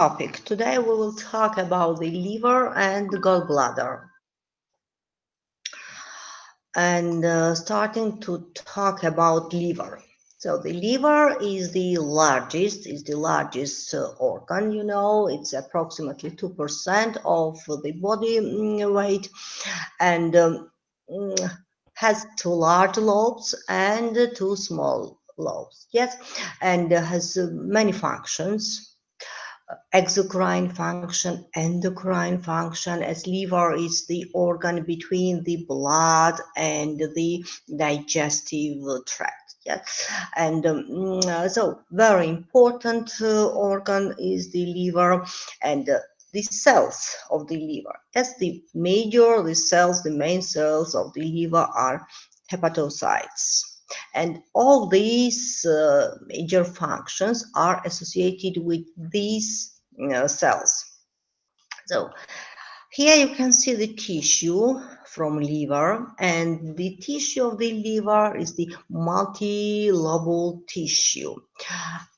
topic. Today we will talk about the liver and the gallbladder. And starting to talk about liver. So the liver is the largest organ, you know, it's approximately 2% of the body weight, and has two large lobes and two small lobes, yes, and has many functions. Exocrine function, endocrine function, as liver is the organ between the blood and the digestive tract. Yes, and so very important organ is the liver, and the cells of the liver. Yes, the main cells of the liver are hepatocytes. And all these major functions are associated with these cells. So here you can see the tissue from liver, and the tissue of the liver is the multi-lobule tissue.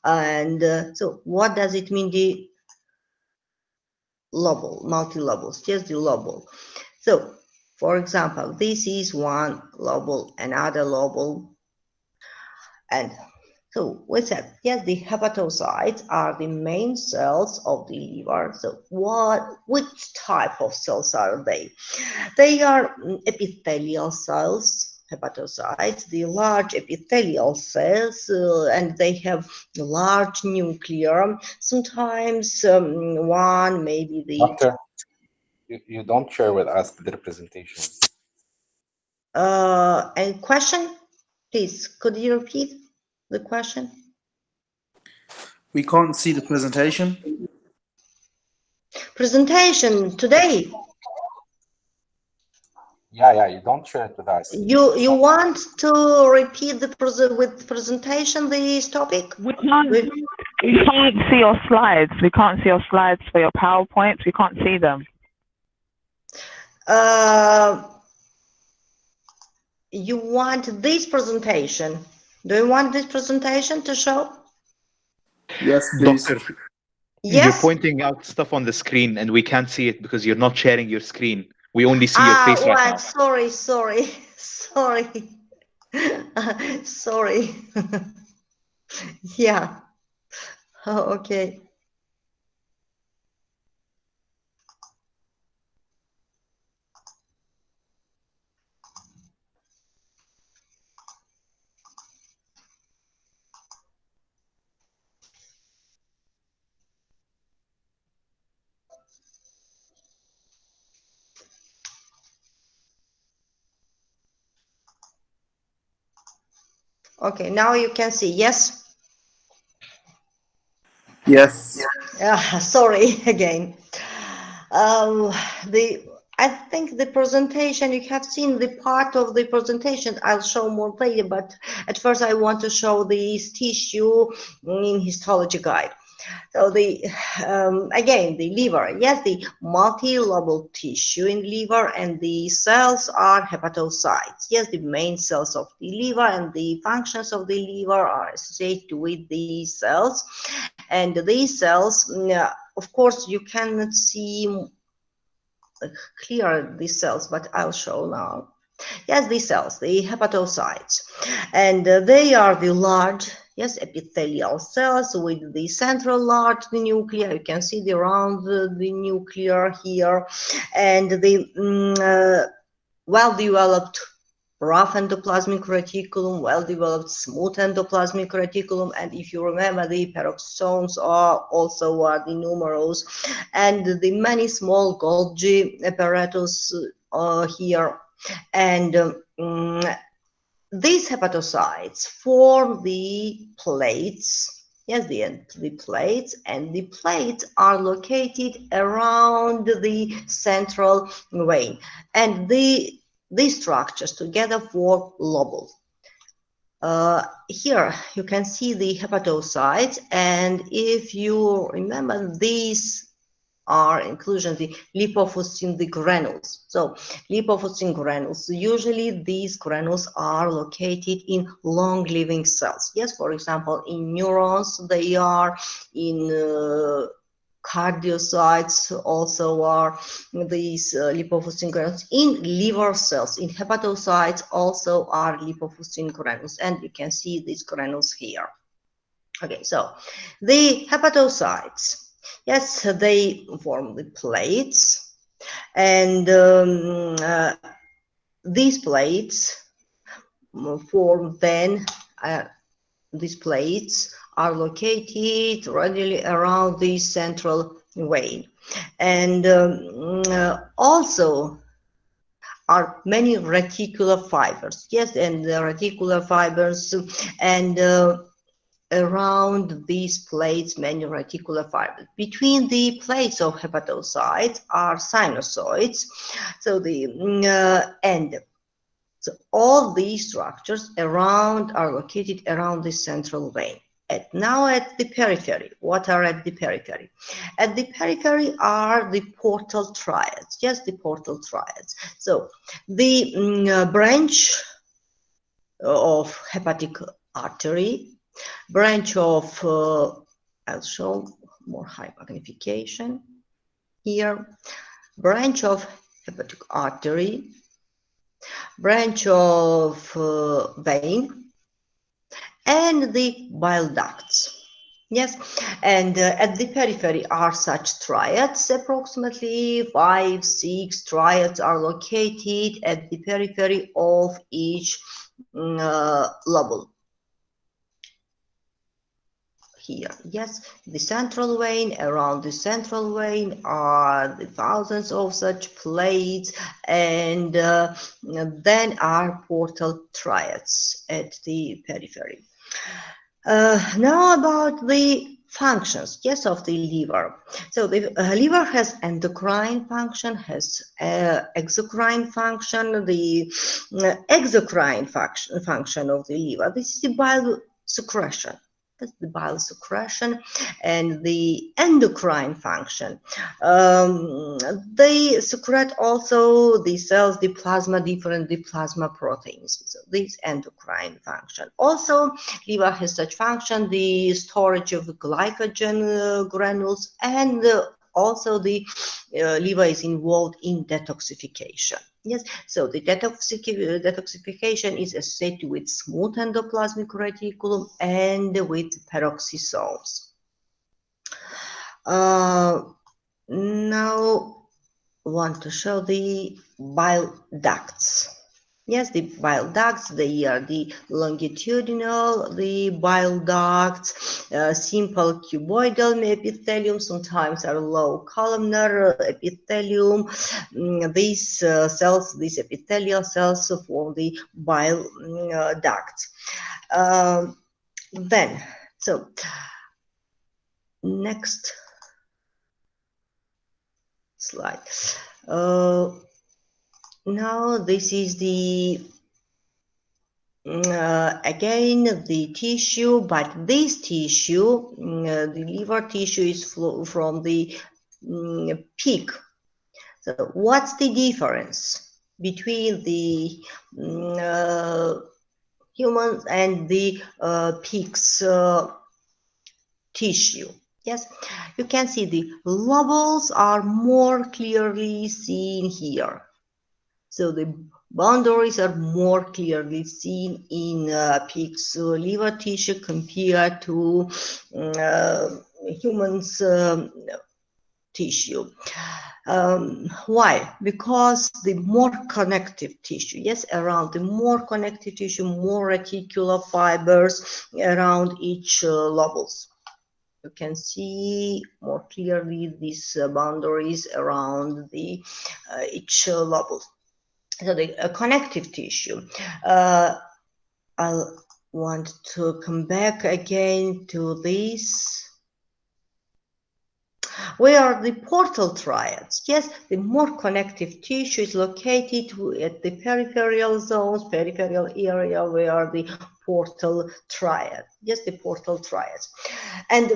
And so what does it mean, the lobule, multi-lobules? Just the lobule. So for example, this is one lobule, another lobule, and so we said, yes, the hepatocytes are the main cells of the liver. So which type of cells are they? They are epithelial cells, hepatocytes, the large epithelial cells, and they have large nuclear. Sometimes one, maybe the... Doctor, you don't share with us the representation. And question, please, could you repeat the question? We can't see the presentation. Presentation today. Yeah, you don't share it with us. You want to repeat with presentation this topic? We can't see your slides. We can't see your slides for your PowerPoints. We can't see them. You want this presentation? Do you want this presentation to show? Yes, please. Doctor, Yes. you're pointing out stuff on the screen and we can't see it because you're not sharing your screen. We only see your face right now. Sorry. Sorry. Yeah. Oh, okay. Okay, now you can see, yes? Yes. Sorry again. I think the presentation, you have seen the part of the presentation, I'll show more later, but at first I want to show this tissue in histology guide. So again, the liver, yes, the multi-lobule tissue in liver, and the cells are hepatocytes. Yes, the main cells of the liver, and the functions of the liver are associated with these cells. And these cells, of course, you cannot see clear these cells, but I'll show now. Yes, these cells, the hepatocytes, and they are the large, yes, epithelial cells with the central large nucleus. You can see the round the nuclear here, and the well-developed rough endoplasmic reticulum, well-developed smooth endoplasmic reticulum, and if you remember, the peroxisomes are also the numerals, and the many small Golgi apparatus here. And these hepatocytes form the plates. Yes, the plates, and the plates are located around the central vein, and these structures together form lobules. Here you can see the hepatocytes, and if you remember, these are inclusion the lipofuscin, the granules. So lipofuscin granules, usually these granules are located in long-living cells. Yes, for example, in neurons, they are in cardiocytes also are these lipofuscin granules. In liver cells, in hepatocytes also are lipofuscin granules, and you can see these granules here. Okay, so the hepatocytes, yes, they form the plates, and these plates form then these plates are located radially around the central vein, and also are many reticular fibers. Yes, and the reticular fibers, and around these plates, many reticular fibers. Between the plates of hepatocytes are sinusoids. So the and so all these structures around are located around the central vein. Now at the periphery, what are at the periphery? At the periphery are the portal triads. Yes, the portal triads. So the branch of hepatic artery, branch of, I'll show more high magnification here, branch of hepatic artery, branch of vein, and the bile ducts. Yes, and at the periphery are such triads. Approximately 5-6 triads are located at the periphery of each lobule. Here, yes, the central vein, around the central vein are the thousands of such plates, and then are portal triads at the periphery. Now about the functions, yes, of the liver. So the liver has endocrine function, has exocrine function. The exocrine function of the liver, this is the bile secretion. That's the bile secretion. And the endocrine function, they secrete also the cells, the plasma, different the plasma proteins. So this endocrine function. Also, liver has such function, the storage of glycogen granules, and also the liver is involved in detoxification. Yes, so the detoxification is associated with smooth endoplasmic reticulum and with peroxisomes. Now, want to show the bile ducts. Yes, the bile ducts, they are the longitudinal, the bile ducts, simple cuboidal epithelium, sometimes are low columnar epithelium. These cells, these epithelial cells form the bile ducts. Then, so next slide. Now this is the again the tissue, but this tissue, the liver tissue, is from the pig. So what's the difference between the humans and the pig's tissue? Yes, you can see the lobules are more clearly seen here. So the boundaries are more clearly seen in pig's liver tissue compared to humans' tissue. Why? Because the more connective tissue, yes, around the more connective tissue, more reticular fibers around each lobules. You can see more clearly these boundaries around the each lobule. So the connective tissue. I want to come back again to this. Where are the portal triads? Yes, the more connective tissue is located at the peripheral zones, peripheral area, where the portal triad. Yes, the portal triads. And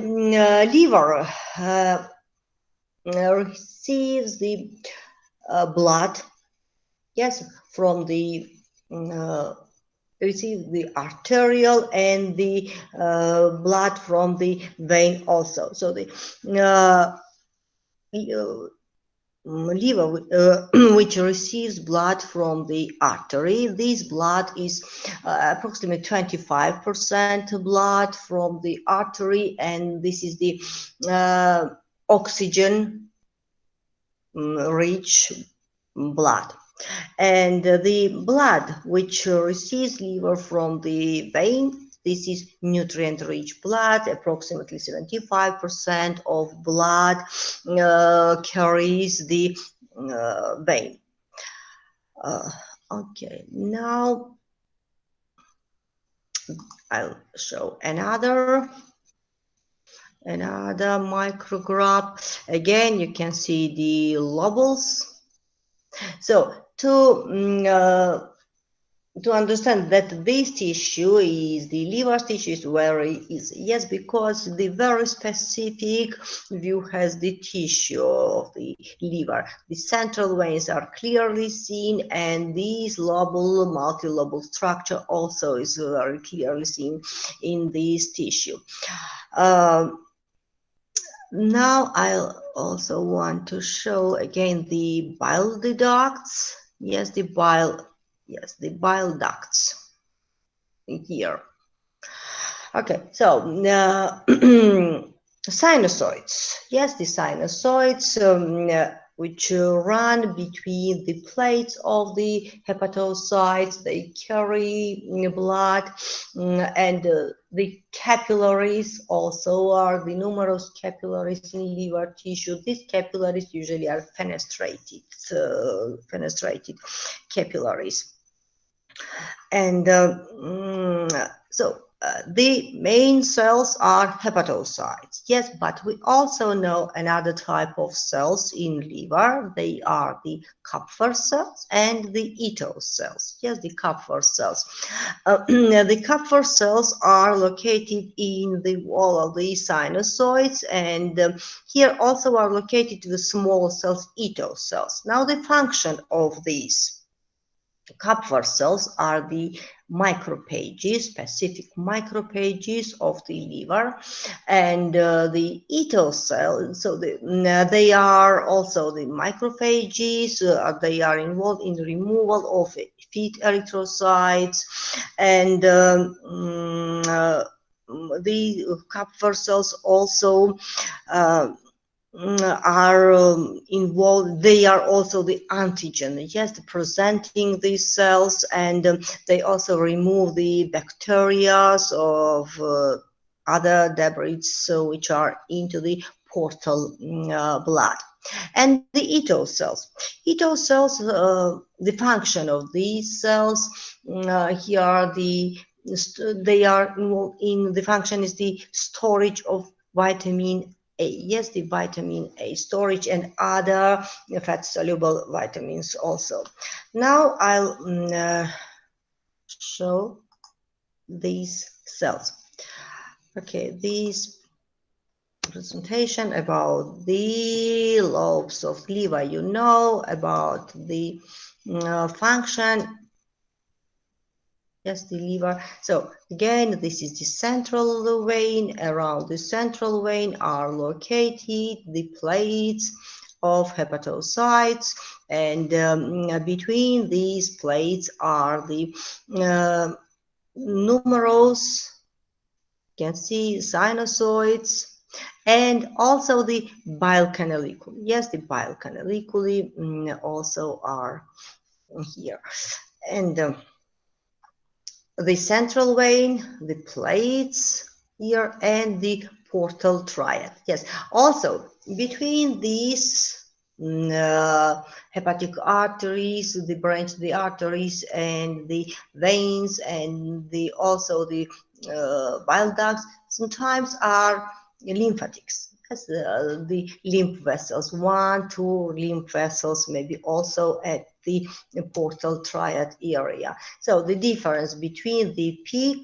liver receives the blood, yes, from the receive the arterial and the blood from the vein also. So the liver which receives blood from the artery. This blood is approximately 25% blood from the artery, and this is the oxygen rich blood. And the blood which receives liver from the vein, this is nutrient-rich blood. Approximately 75% of blood carries the vein. Okay, now I'll show another micrograph. Again, you can see the lobules. So to understand that this tissue is the liver tissue is very easy. Yes, because the very specific view has the tissue of the liver. The central veins are clearly seen, and this lobule, multilobule structure also is very clearly seen in this tissue. Now I'll also want to show again the bile ducts. Yes, the bile ducts here. Okay, so sinusoids. Yes, the sinusoids which run between the plates of the hepatocytes. They carry blood, and the capillaries also are the numerous capillaries in liver tissue. These capillaries usually are fenestrated capillaries. And so the main cells are hepatocytes. Yes, but we also know another type of cells in liver. They are the Kupffer cells and the Ito cells. Yes, the Kupffer cells. The Kupffer cells are located in the wall of the sinusoids, and here also are located the small cells, Ito cells. Now the function of these Kupffer cells are the macrophages, specific macrophages of the liver, and the Ito cells. So they are also the macrophages. They are involved in the removal of feed erythrocytes, and the Kupffer cells also are involved. They are also the antigen, yes, presenting these cells, and they also remove the bacteria of other debris which are into the portal blood. And the Ito cells. Ito cells, the function of these cells, here are they are involved in the function is the storage of vitamin A. Yes, the vitamin A storage and other fat-soluble vitamins also. Now I'll show these cells. Okay, this presentation about the lobes of liver, you know about the function. Yes, the liver. So again, this is the central vein. Around the central vein are located the plates of hepatocytes, and between these plates are the numerous, you can see, sinusoids, and also the bile canaliculi. Yes, the bile canaliculi also are here. And the central vein, the plates here, and the portal triad. Yes, also between these hepatic arteries, the branch, the arteries, and the veins, and also the bile ducts, sometimes are lymphatics. Yes, the lymph vessels, 1, 2 lymph vessels, maybe also at the portal triad area. So the difference between the pig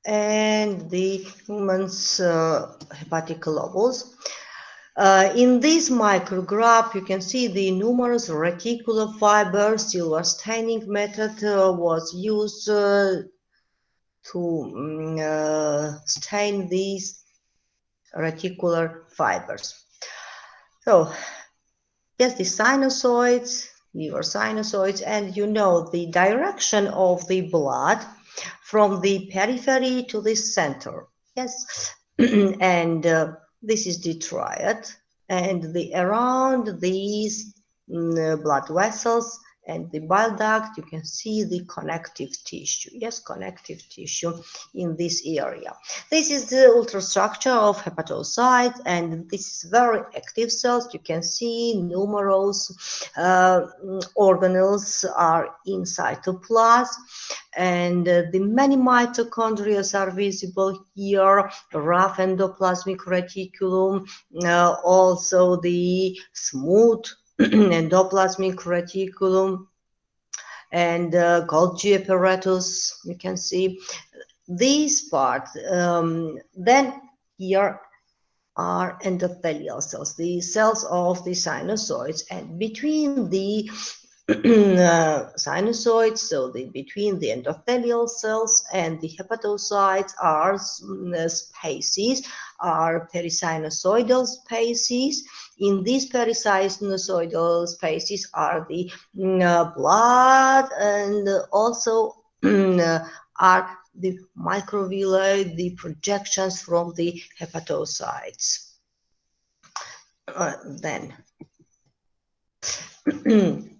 and the human's hepatic lobules. In this micrograph, you can see the numerous reticular fibers. Silver staining method was used to stain these reticular fibers. So yes, the sinusoids, liver sinusoids, and you know the direction of the blood from the periphery to the center. Yes, and this is the triad, and the around these blood vessels and the bile duct, you can see the connective tissue. Yes, connective tissue in this area. This is the ultrastructure of hepatocytes, and this is very active cells. You can see numerous organelles are in cytoplasm, and the many mitochondria are visible here, rough endoplasmic reticulum, also the smooth endoplasmic reticulum, and Golgi apparatus. You can see this part. Then here are endothelial cells, the cells of the sinusoids, and between the sinusoids, so between the endothelial cells and the hepatocytes are spaces, are perisinusoidal spaces. In these perisinusoidal spaces are the blood, and also are the microvilli, the projections from the hepatocytes. Then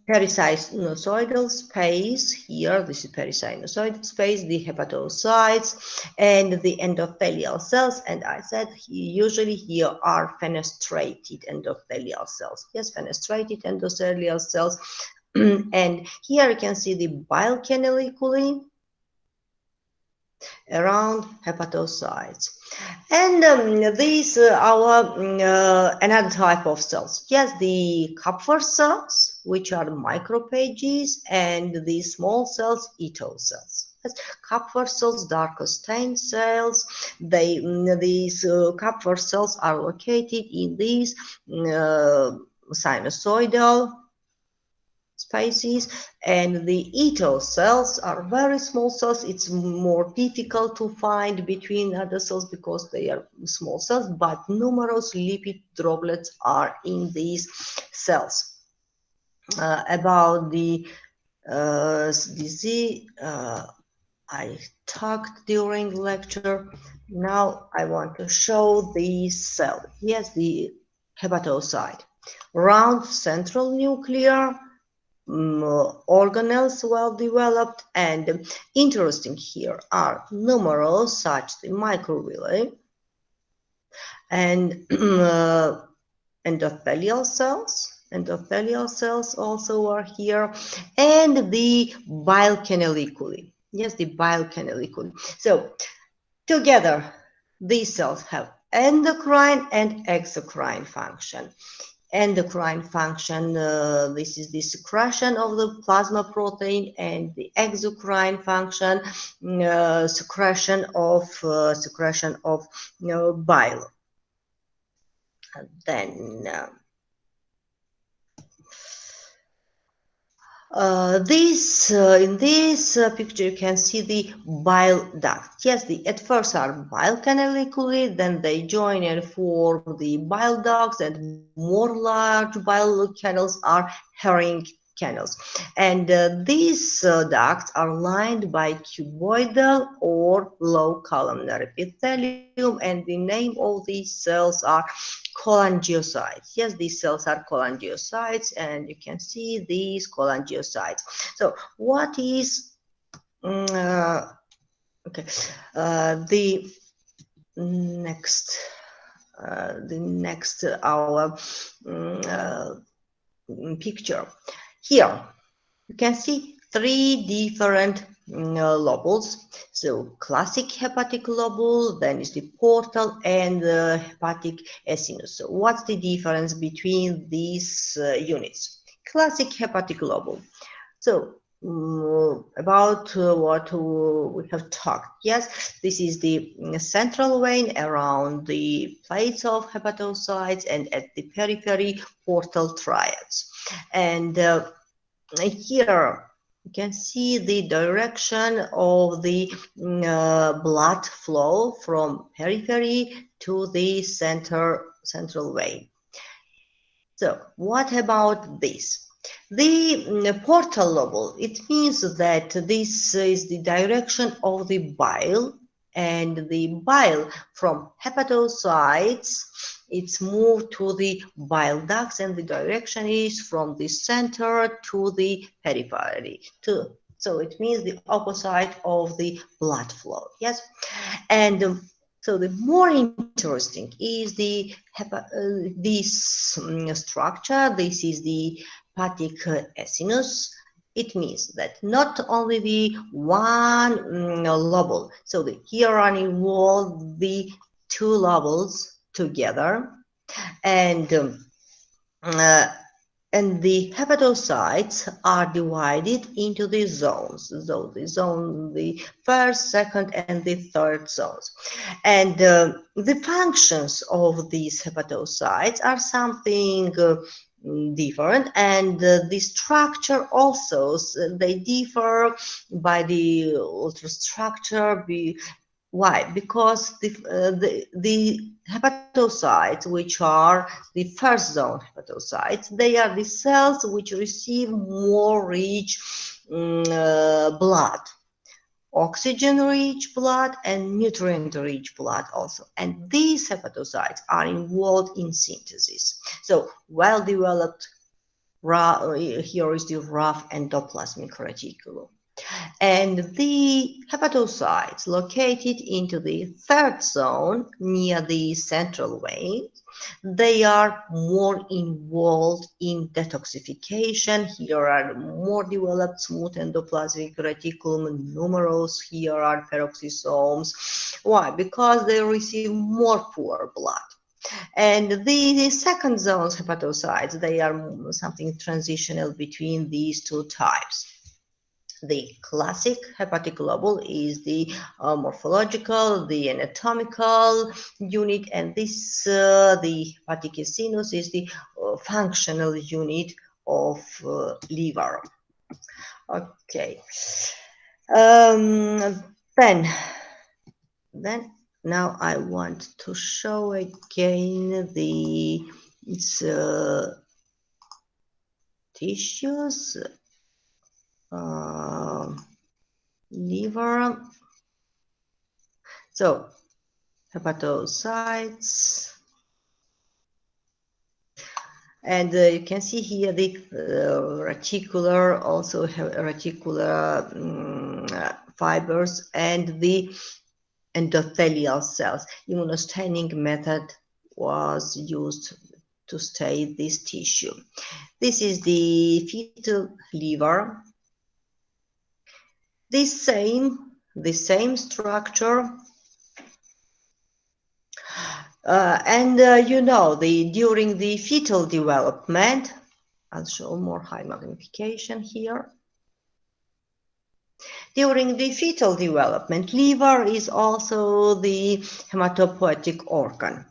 perisinusoidal space, here this is perisinusoidal space, the hepatocytes and the endothelial cells, and I said usually here are fenestrated endothelial cells. Yes, fenestrated endothelial cells. And here you can see the bile canaliculi around hepatocytes. And these are another type of cells. Yes, the Kupffer cells, which are macrophages, and the small cells, Ito cells. Yes, Kupffer cells, darker stained cells. These Kupffer cells are located in these sinusoidal spaces, and the Ito cells are very small cells. It's more difficult to find between other cells because they are small cells, but numerous lipid droplets are in these cells. About the disease I talked during lecture. Now I want to show the cell. Yes, the hepatocyte. Round central nuclear organelles well developed, and interesting here are numerous such the microvilli and endothelial cells. Endothelial cells also are here, and the bile canaliculi. Yes, the bile canaliculi. So together these cells have endocrine and exocrine function. Endocrine function, this is the secretion of the plasma protein, and the exocrine function, secretion of bile. And then in this picture you can see the bile duct. Yes, at first are bile canaliculi, then they join and form the bile ducts, and more large bile canals are herring canals. And these ducts are lined by cuboidal or low columnar epithelium, and the name of these cells are cholangiocytes. Yes, these cells are cholangiocytes, and you can see these cholangiocytes. So what is okay, the next our picture. Here you can see three different lobules. So classic hepatic lobule, then is the portal, and hepatic ecinus. So what's the difference between these units? Classic hepatic lobule. So about what we have talked. Yes, this is the central vein around the plates of hepatocytes, and at the periphery portal triads. And here You can see the direction of the blood flow from periphery to the central vein. So what about this? The portal lobule, it means that this is the direction of the bile, and the bile from hepatocytes, it's moved to the bile ducts, and the direction is from the center to the periphery. So it means the opposite of the blood flow, yes? And so the more interesting is this structure. This is the hepatic acinus. It means that not only the one lobule, so here are involved the two lobules together, and the hepatocytes are divided into the zones. So the first, second, and the third zones. And the functions of these hepatocytes are something different, and the structure also, they differ by the ultrastructure. Why? Because the hepatocytes, which are the first zone hepatocytes, they are the cells which receive more rich blood, oxygen-rich blood and nutrient-rich blood also. And these hepatocytes are involved in synthesis. So well-developed, here is the rough endoplasmic reticulum. And the hepatocytes located into the third zone near the central vein, they are more involved in detoxification. Here are more developed smooth endoplasmic reticulum, numerous. Here are peroxisomes. Why? Because they receive more poor blood. And the second zone's hepatocytes, they are something transitional between these two types. The classic hepatic lobule is the morphological, the anatomical unit, and this the hepatic acinus is the functional unit of liver. Okay. Then now I want to show again the tissues. Liver. So hepatocytes, and you can see here the reticular, also reticular fibers, and the endothelial cells. Immunostaining method was used to stain this tissue. This is the fetal liver. The same structure, and during the fetal development, I'll show more high magnification here. During the fetal development, liver is also the hematopoietic organ.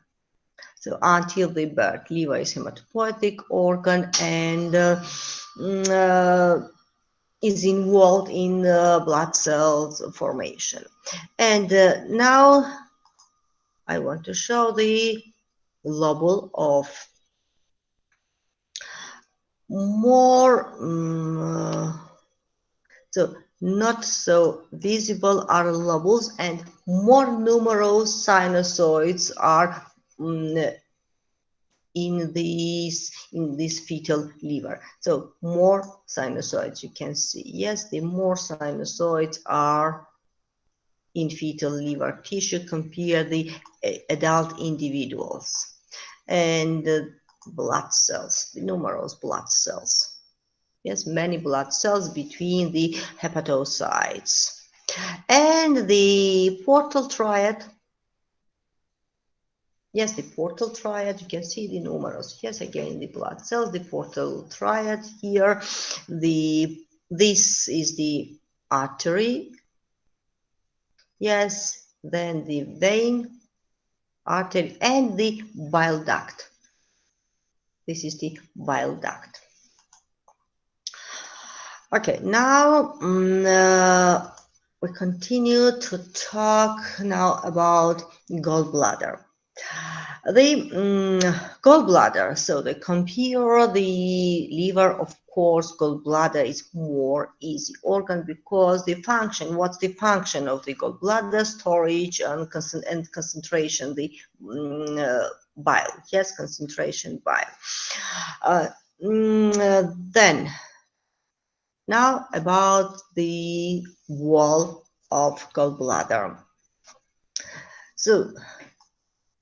So until the birth, liver is hematopoietic organ, and is involved in blood cells formation. And now I want to show the lobule of more, so not so visible are lobules, and more numerous sinusoids are in this fetal liver. So more sinusoids, you can see. Yes, the more sinusoids are in fetal liver tissue compared the adult individuals. And blood cells, the numerous blood cells. Yes, many blood cells between the hepatocytes. And the portal triad. Yes, the portal triad, you can see the numerous. Yes, again, the blood cells, the portal triad here. This is the artery. Yes, then the vein, artery, and the bile duct. This is the bile duct. Okay, now we continue to talk now about gallbladder. The gallbladder, so they compare the liver, of course, gallbladder is more easy organ because the function, what's the function of the gallbladder? Storage and concentration, the bile, yes, concentration bile. Then, now about the wall of gallbladder. So,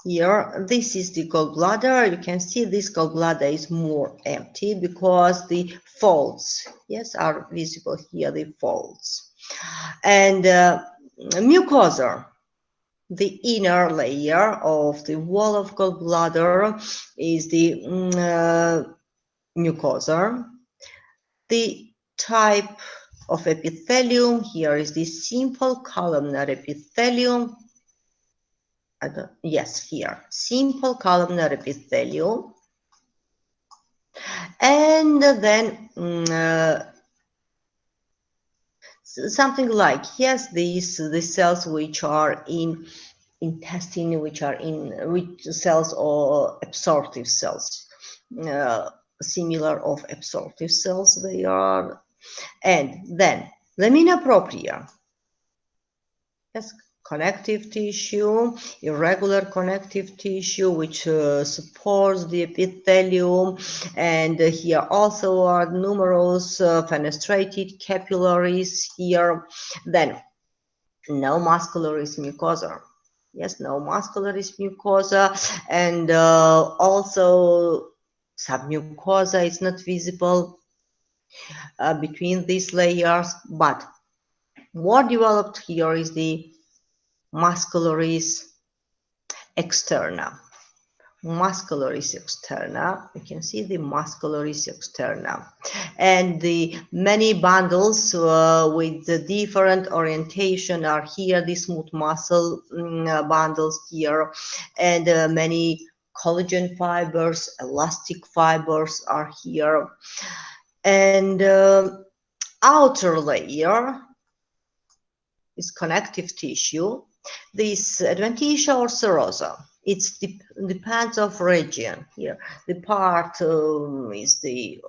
here, this is the gallbladder. You can see this gallbladder is more empty because the folds, yes, are visible here, the folds. And mucosa, the inner layer of the wall of gallbladder is the mucosa. The type of epithelium here is the simple columnar epithelium. Yes, here, simple columnar epithelium. And then something like, yes, the cells which are in intestine, which cells or absorptive cells, similar of absorptive cells they are. And then lamina propria, yes, connective tissue, irregular connective tissue which supports the epithelium, and here also are numerous fenestrated capillaries here. Then no muscularis mucosa, yes, no muscularis mucosa, and also submucosa is not visible between these layers, but more developed here is the muscularis externa. Muscularis externa, you can see the muscularis externa, and the many bundles with the different orientation are here, the smooth muscle bundles here, and many collagen fibers, elastic fibers are here, and outer layer is connective tissue. This adventitia or serosa, it depends of region here. The part is the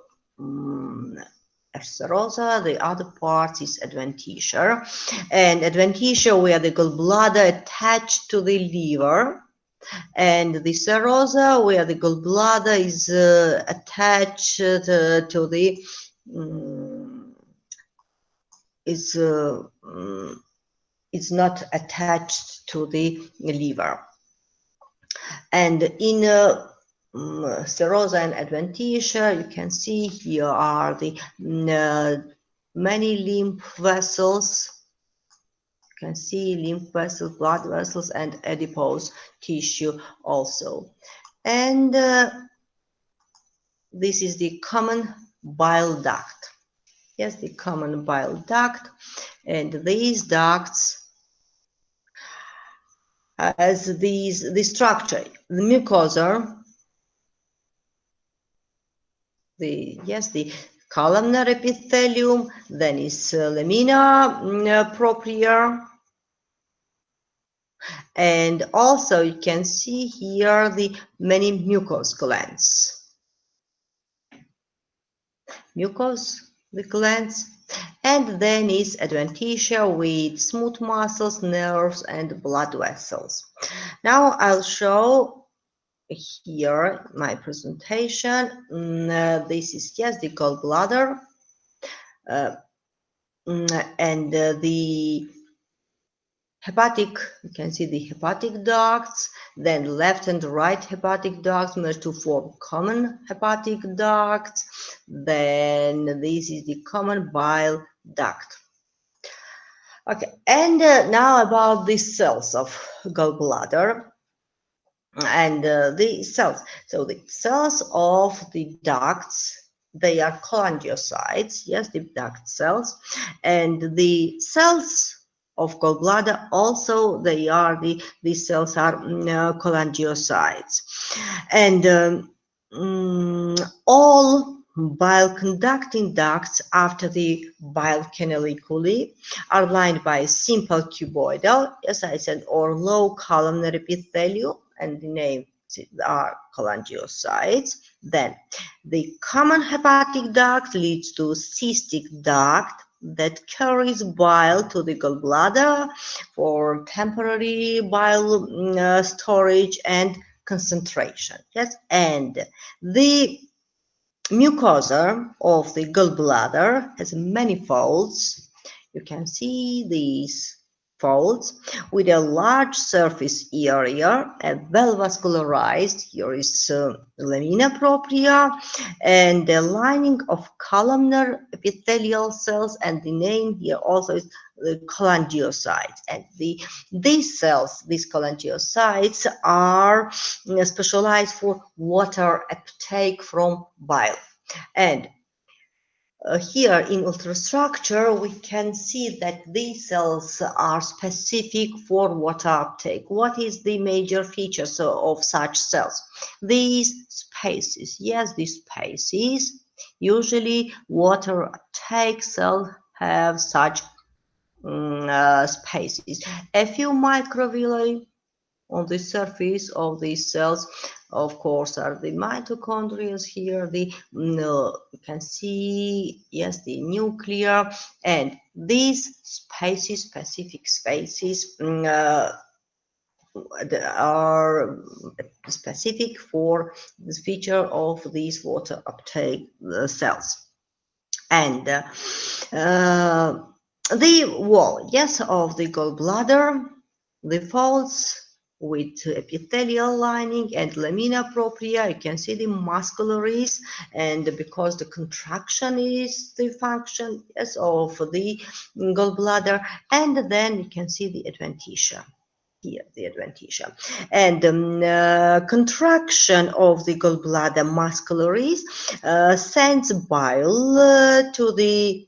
serosa, the other part is adventitia, and adventitia where the gallbladder attached to the liver, and the serosa where the gallbladder is attached to the it's not attached to the liver. And in serosa and adventitia, you can see here are the many lymph vessels. You can see lymph vessels, blood vessels, and adipose tissue also. And this is the common bile duct. Yes, the common bile duct, and these ducts as the structure, the mucosa, the columnar epithelium, then is lamina propria, and also you can see here the many mucous glands. The glands, and then is adventitia with smooth muscles, nerves, and blood vessels. Now I'll show here my presentation. This is, yes, the gallbladder, and the hepatic, you can see the hepatic ducts, then left and right hepatic ducts merge to form common hepatic ducts, then this is the common bile duct. Okay, and now about the cells of gallbladder and the cells. So the cells of the ducts, they are cholangiocytes, yes, the duct cells, and the cells of gallbladder also, they are these cells are cholangiocytes, and all bile conducting ducts after the bile canaliculi are lined by simple cuboidal, as I said, or low columnar epithelium, and the name are cholangiocytes. Then the common hepatic duct leads to cystic duct that carries bile to the gallbladder for temporary bile storage and concentration. Yes, and the mucosa of the gallbladder has many folds. You can see these folds with a large surface area and well vascularized. Here is lamina propria and the lining of columnar epithelial cells, and the name here also is the cholangiocytes. And these cells, these cholangiocytes, are specialized for water uptake from bile. And here in ultrastructure, we can see that these cells are specific for water uptake. What is the major features of such cells? These spaces, yes, these spaces, usually water uptake cells have such spaces. A few microvilli on the surface of these cells, of course, are the mitochondria here. You can see, yes, the nuclear, and these spaces, specific spaces, are specific for this feature of these water uptake cells. And the wall, yes, of the gallbladder, the folds with epithelial lining and lamina propria. You can see the muscularies, and because the contraction is the function, yes, of the gallbladder, and then you can see the adventitia. Here, the adventitia, and contraction of the gallbladder muscularies sends bile to the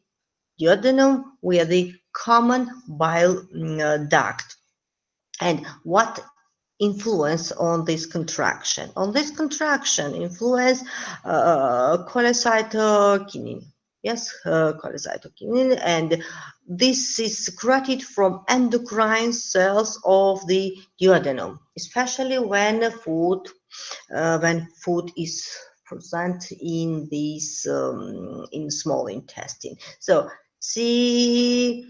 duodenum where the common bile duct. And what influence on this contraction? On this contraction influence cholecytokinin. Yes, cholecytokinin, and this is secreted from endocrine cells of the duodenum, especially when food is present in this in small intestine. So CK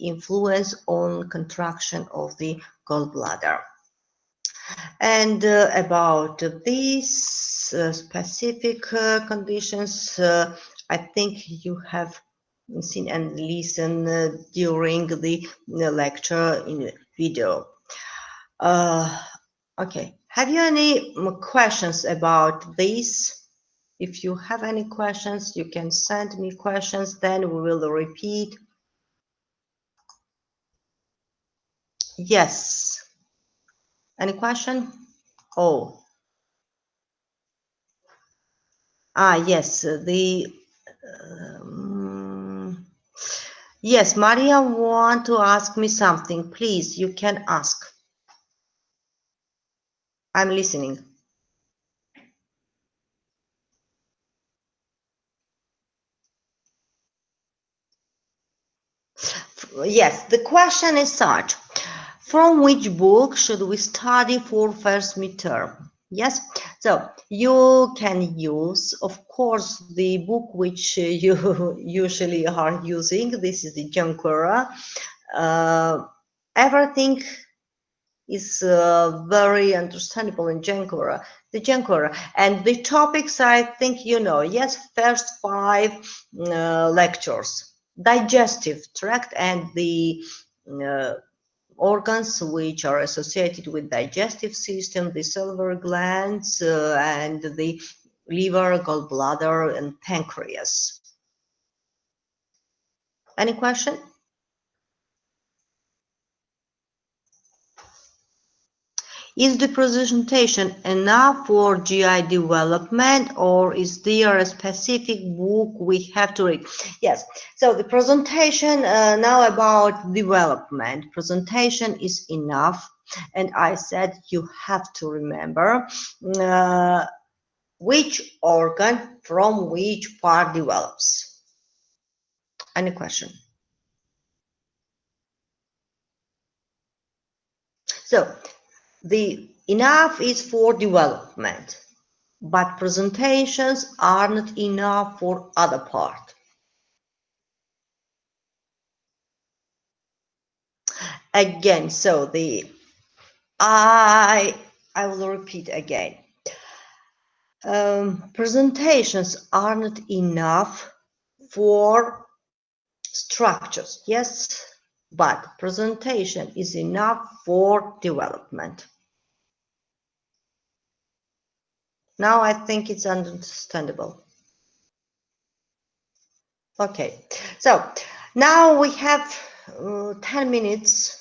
influence on contraction of the gallbladder. And about these specific conditions, I think you have seen and listened during the lecture in video. Okay, have you any questions about this? If you have any questions, you can send me questions, then we will repeat. Yes. Any question? Oh. Yes, yes, Maria want to ask me something. Please, you can ask. I'm listening. Yes, the question is such. From which book should we study for first midterm? Yes, so you can use, of course, the book which you usually are using. This is the Jankura. Everything is very understandable in Jankura. The Jankura, and the topics, I think you know. Yes, first 5 lectures: digestive tract and the organs which are associated with digestive system, the salivary glands, and the liver, gallbladder, and pancreas. Any question? Is the presentation enough for GI development, or is there a specific book we have to read? Yes, so the presentation now about development. Presentation is enough, and I said you have to remember which organ from which part develops? Any question? So the enough is for development, but presentations are not enough for other part. Again, so the I will repeat again. Presentations are not enough for structures, yes, but presentation is enough for development. Now I think it's understandable. Okay, so now we have 10 minutes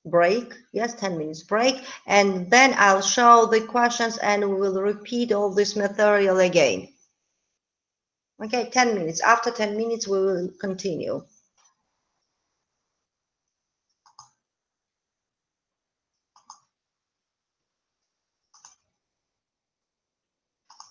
break. Yes, 10 minutes break, and then I'll show the questions and we will repeat all this material again. Okay, 10 minutes. After 10 minutes, we will continue.